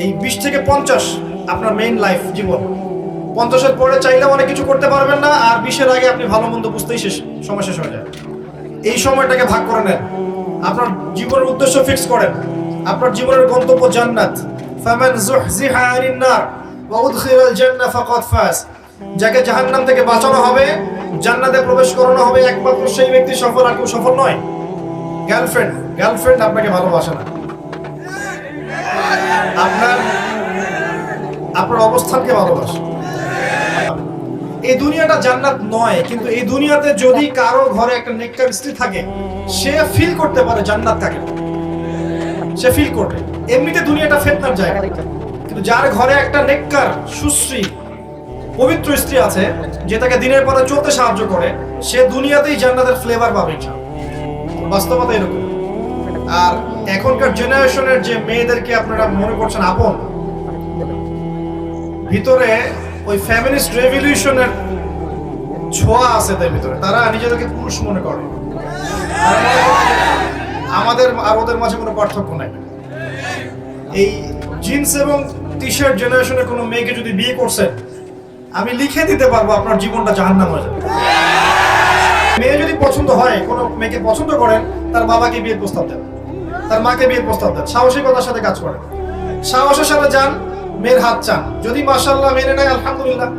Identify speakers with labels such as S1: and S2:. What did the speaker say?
S1: এই 20 থেকে 50 আপনার মেইন লাইফ জীবন। 50-এর পরে চাইলে অনেক কিছু করতে পারবেন না, আর 20-এর আগে আপনি ভালো মন্দ বুঝতেই সময় শেষ হয়ে যায়। এই সময়টাকে ভাগ করে নেন, আপনার জীবনের উদ্দেশ্য ফিক্স করেন। আপনার জীবনের গন্তব্য জান্নাত। ফামান যুহজিহা আনিন নার ওয়া উদখিলাল জান্নাহ ফাকাদ ফাজ। যাকে জাহান্নাম থেকে বাঁচানো হবে, জান্নাতে প্রবেশ করানো হবে, একমাত্র সেই ব্যক্তি সফল, আর কেউ সফল নয়। গার্লফ্রেন্ড আপনাকে ভালোবাসে না, আপনার অবস্থানকে ভালোবাসে। এই দুনিয়াটা জান্নাত নয়, কিন্তু এই দুনিয়াতে যদি কারো ঘরে একটা নেককার স্ত্রী থাকে, সে ফিল করতে পারে জান্নাত কাকে, সে ফিল করবে। এমনিতে দুনিয়াটা ফিতনার জায়গা, কিন্তু যার ঘরে একটা নেককার সুশ্রী পবিত্র স্ত্রী আছে, যে তাকে দিনের পরে চলতে সাহায্য করে, সে দুনিয়াতেই জান্নাতের ফ্লেভার পাবে। বাস্তবতা এরকম। আর এখনকার জেনারেশনের যে মেয়েদেরকে আপনারা মনে করছেন আপন, ভিতরে ওই ফেমিনিস্ট রেভলিউশনের ছোঁয়া আছে তার ভিতরে। তারা নিজেদেরকে পুরুষ মনে করে, আমাদের আর ওদের মাঝে কোনো পার্থক্য নাই। এই জিন্স এবং টি শার্ট জেনারেশনের কোনো মেয়েকে যদি বিয়ে করছেন, আমি লিখে দিতে পারবো আপনার জীবনটা জাহান্নাম হয়ে যাবে। মেয়ে যদি পছন্দ হয়, কোনো মেয়েকে পছন্দ করেন, তার বাবাকে বিয়ের প্রস্তাব দেন, তার মাকে বিয়ের প্রস্তাব দেন, সাহসিকতার সাথে কাজ করেন, সাহসের সাথে যান, মেয়ের হাত চান। যদি মাশাআল্লাহ মেনে নেয়, আলহামদুলিল্লাহ।